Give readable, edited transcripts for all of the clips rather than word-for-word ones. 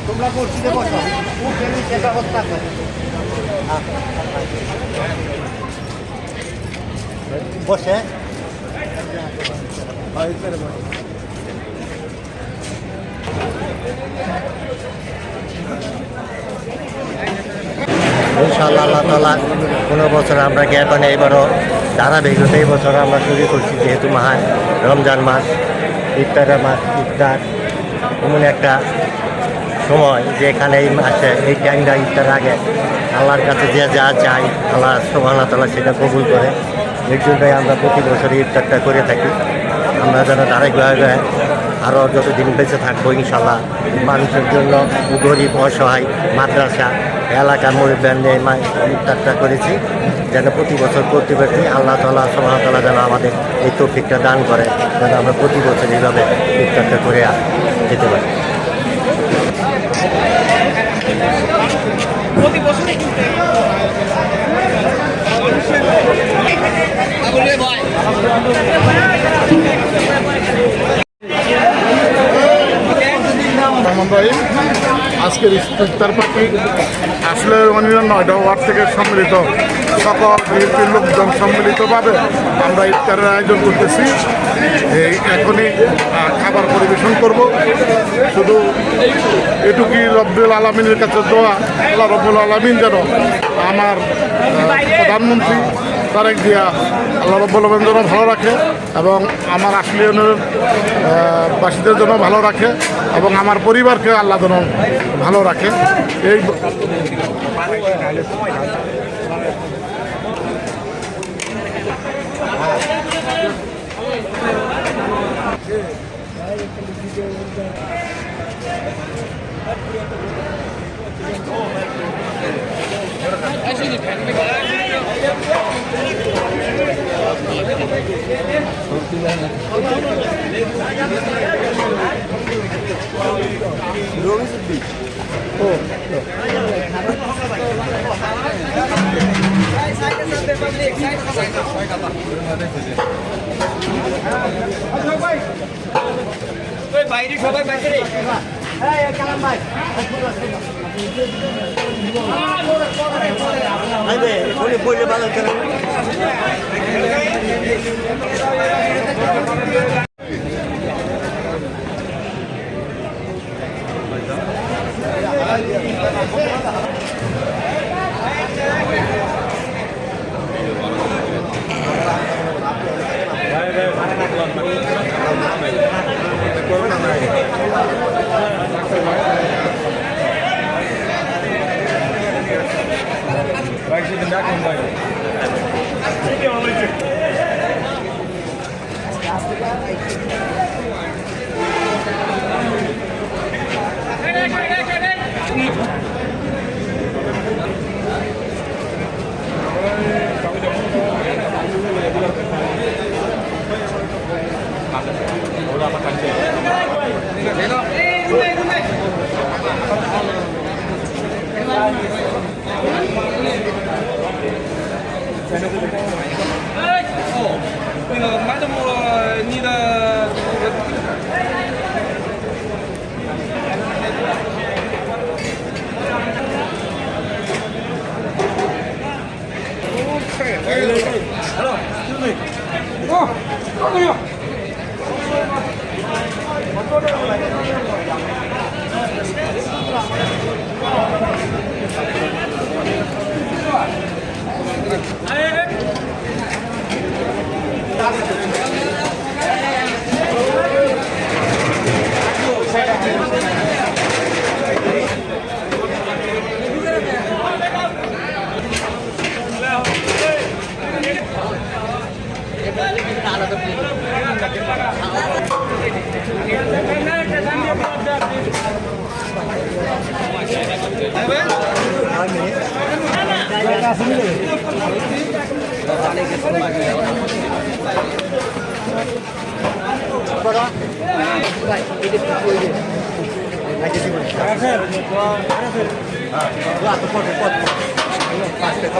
তোমরা মসজিদে বসো ব্যবস্থা করে বসে ইনশাআল্লাহ আল্লাহ তাআলা কোনো বছর আমরা গ্যাপ আনে এবারও ধারাবাহিকতা এই বছর আমরা শুরু করছি যেহেতু রমজান মাস ইফতারের মাস ইফতার এমন একটা সময় যেখানে এই মাসে এই টাইমটা ইফতার আগে আল্লাহর কাছে যে যা চাই আল্লাহ সুবহানাহু ওয়া তাআলা সেটা কবুল করে এর জন্যই আমরা প্রতি বছরই ইফতারটা করে থাকি আমরা যেন ধারাবাহিকভাবে আরও যতদিন বেঁচে থাকবো ইনশাল্লাহ মানুষের জন্য গরিব অসহায় মাদ্রাসা এলাকার মুরব্বিয়ান নিয়ে ইফতারটা করেছি যেন প্রতি বছর করতে পারি আল্লাহ তাআলা সুবহানাহু ওয়া তাআলা যেন আমাদের এই তৌফিকটা দান করে যেন আমরা প্রতি বছর এইভাবে ইফতারটা করে যেতে পারি। প্রতি বছর আজকের ইফতার পার্টি আসলে অন্যান্য 9টা ওয়ার্ড থেকে সম্মিলিত সকল বিএনপির লোকজন সম্মিলিতভাবে আমরা ইফতারের আয়োজন করতেছি। এই এখনই খাবার পরিবেশন করব। শুধু এটুকুই রব্বুল আলামিনের কাছে দোয়া আল্লাহ রব্বুল আলামিন যেন আমার প্রধানমন্ত্রী তারেক জিয়া আল্লাহ রব্বুল আলামিন যেন ভালো রাখে এবং আমার আশলিয়নের বাসীদের জন্য ভালো রাখে এবং আমার পরিবারকে আল্লাহ যেন ভালো রাখে। এই বাইরে সবাই বাইরে বললে ভালো করে Gracias.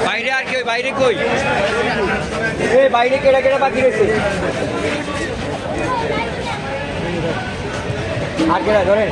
বাইরে আর কি বাইরে কই এই বাইরে কেডা কেডা বাকি রয়েছে আর কেডা ধরেন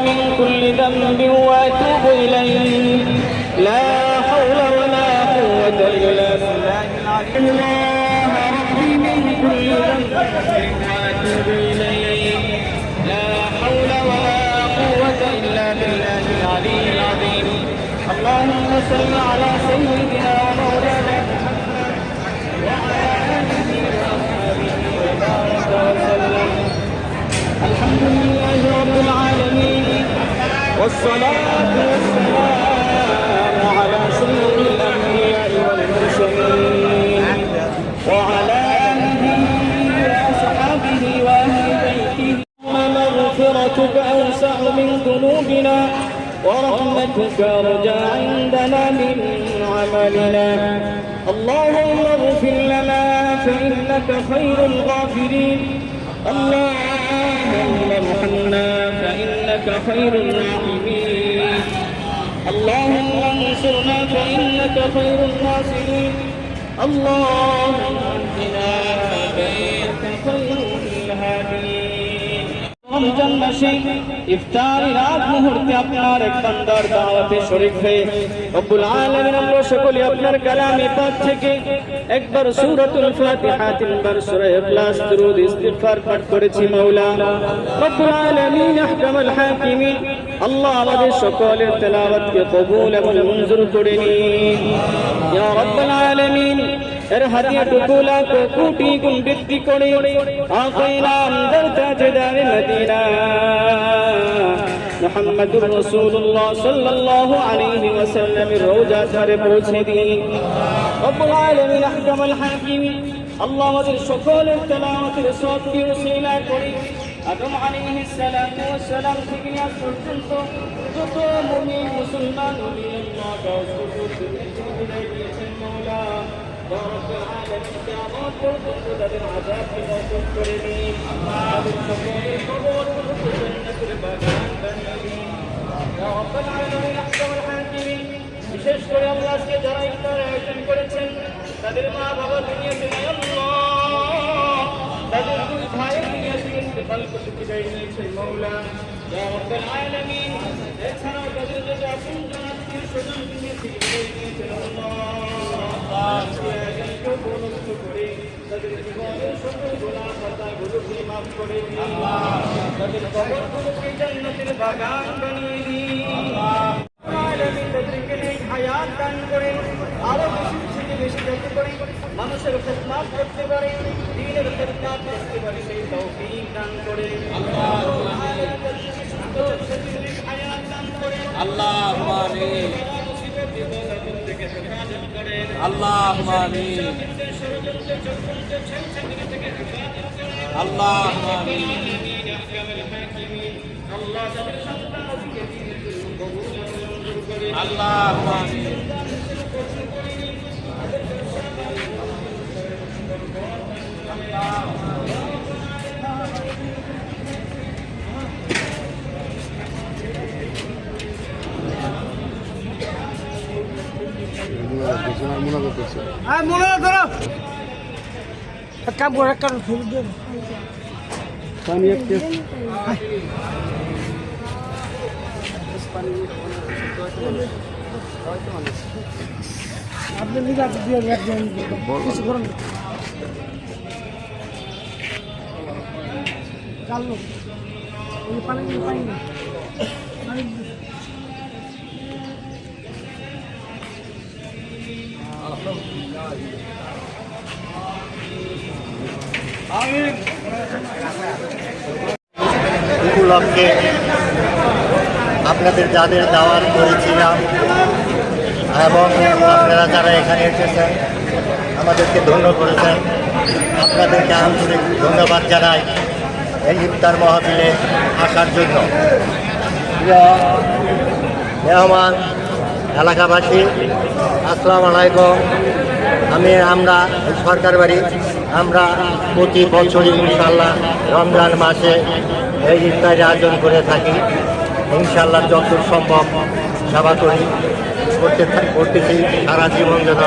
من كل ذنب واتوب اليه لا حول ولا قوه الا بالله الله ربي من كل ذنب واتوب اليه لا حول ولا قوه الا بالله العلي العظيم اللهم صل على سيدنا ومولانا محمد وعلى اله واصحابه وبارك وسلم الحمد لله رب العالمين والصلاة والسلام على سيد الأنبياء والمرسلين وعلى آله وأصحابه وأهل بيته مغفرتك أوسع من ذنوبنا ورحمتك أرجى عندنا من عملنا اللهم اغفر لنا فإنك خير الغافرين اللهم ارحمنا فإنك خير الراحمين اللهم انصرنا فإنك خير الناصرين اللهم اهدنا فإنك خير الهادين রমজান মাসে ইফতারের আগ মুহূর্তে আপনার এক বান্দার দাওয়াতে শরীক হয়ে রব্বুল আলামিন আমরা সকলে আপনার কালামে পাক থেকে একবার সূরাতুল ফাতিহা তিনবার সূরা ইখলাস দরুদ ইস্তিগফার পাঠ করেছি মাওলা রব্বুল আলামিন আহকামুল হাকিমিন আল্লাহ আমাদের সকলের তেলাওয়াতকে কবুল এবং মঞ্জুর করে নিন ইয়া রাব্বুল আলামিন এর হাদিয়াটুকু লাখ কোটি গুণ বৃদ্ধি করে আকায়ে নামদার তাজদারে মদিনা মুহাম্মদুর রাসূলুল্লাহ সাল্লাল্লাহু আলাইহি ওয়াসাল্লামের রওজা ধারে পৌঁছে দিন রব্বুল আলামিন আহকামুল হাকিমিন আল্লাহ আমাদের সকলের তেলাওয়াতের সওয়াবকে ওসিলা করে আদম আলাইহিস সালাতু ওয়াস সালাম থেকে আজ পর্যন্ত যত মুমিন মুসলমান আল্লাহ গাওস বিদায় দিয়েছেন মাওলা رب العالمين قيامات পর্যন্ত তাদের আযাবকে মাফ করে দিন আমাদের সকলের কবর জান্নাতের বাগান বানিয়ে দিন ইয়া রাব্বাল আলামিন আহকামুল হাকিমিন বিশেষ করে আল্লাহ আজকে যারা ইফতার আয়োজন করেছেন তাদের মা বাবা দুনিয়াতে নেই আল্লাহ তাদের দুই ভাই দুনিয়াতে ইন্তেকাল করতে বিদায় নিয়েছে মাওলা ইয়া রাব্বাল আলামিন এছাড়াও তাদের যে আপনজন আত্মীয় স্বজন দুনিয়াতে বিদায় নিয়েছে আল্লাহ তাদের জীবনের সকল গুনাহ খাতাগুলোকে মাফ করে দিন তাদের কবরগুলোকে জান্নাতের বাগান বানিয়ে দিন আলামিন তাদেরকে নেক হায়াত দান করে আরো বেশি থেকে বেশি যাতে করে মানুষের খিদমত করতে পারে দ্বীনের খিদমত করতে পারে সেই তৌফিক দান করে আল্লাহুম্মা আমিন اللهم آمين اللهم آمين اللهم آمين কাম করে কারণ ফুল দিয়ে পানি একটু আপনি নিজে দিয়ে একজন কিছু করেন চালু পানি পানি উপলক্ষে আপনাদের যাদের দাওয়াত করেছিলাম এবং আপনারা যারা এখানে এসেছেন আমাদেরকে ধন্য করেছেন আপনাদেরকে আন্তরিক ধন্যবাদ জানাই এই ইফতার মাহফিলে আসার জন্য। প্রিয় মেহমান এলাকাবাসী আসসালামু আলাইকুম। আমরা সরকার বাড়ি আমরা প্রতি বছরই ইনশাল্লাহ রমজান মাসে এই ইফতারি আয়োজন করে থাকি। ইনশাল্লাহ যতদূর সম্ভব সেবা করি করতেছি সারা জীবন যেন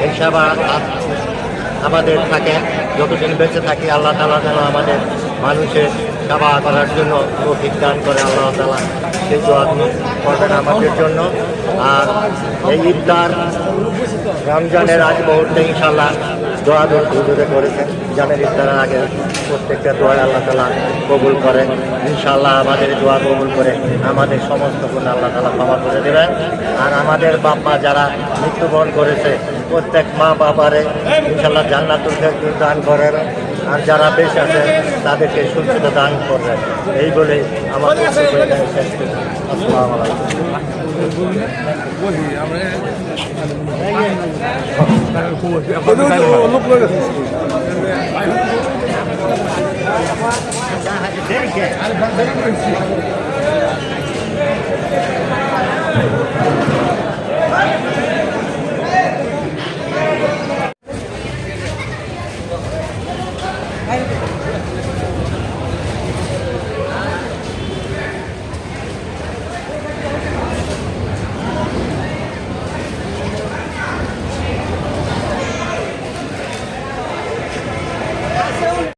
এই সেবা আমাদের থাকে, যতদিন বেঁচে থাকি আল্লাহ তাআলা যেন আমাদের মানুষের সেবা করার জন্য তৌফিক দান করে আল্লাহ তাআলা সেই দোয়া করবেন আমাদের জন্য। আর এই ইফতার রমজানের আজ মুহূর্তে ইনশাল্লাহ দোয়া হুজুরে করেছেন, জানের ইফতারের আগে প্রত্যেকটা দোয়া আল্লাহ তাআলা কবুল করেন। ইনশাল্লাহ আমাদের দোয়া কবুল করে আমাদের সমস্ত গুণ আল্লাহ তাআলা ক্ষমা করে দেবেন। আর আমাদের বাবা যারা মৃত্যুবরণ করেছে প্রত্যেক মা বাবারে ইনশাল্লাহ জান্নাতুল ফেরদৌস দান করেন, আর যারা বেঁচে আছেন তাদেরকে সুস্থতা দান করবেন। এই বলে আমাদের শেষ করছি। আসসালামু আলাইকুম।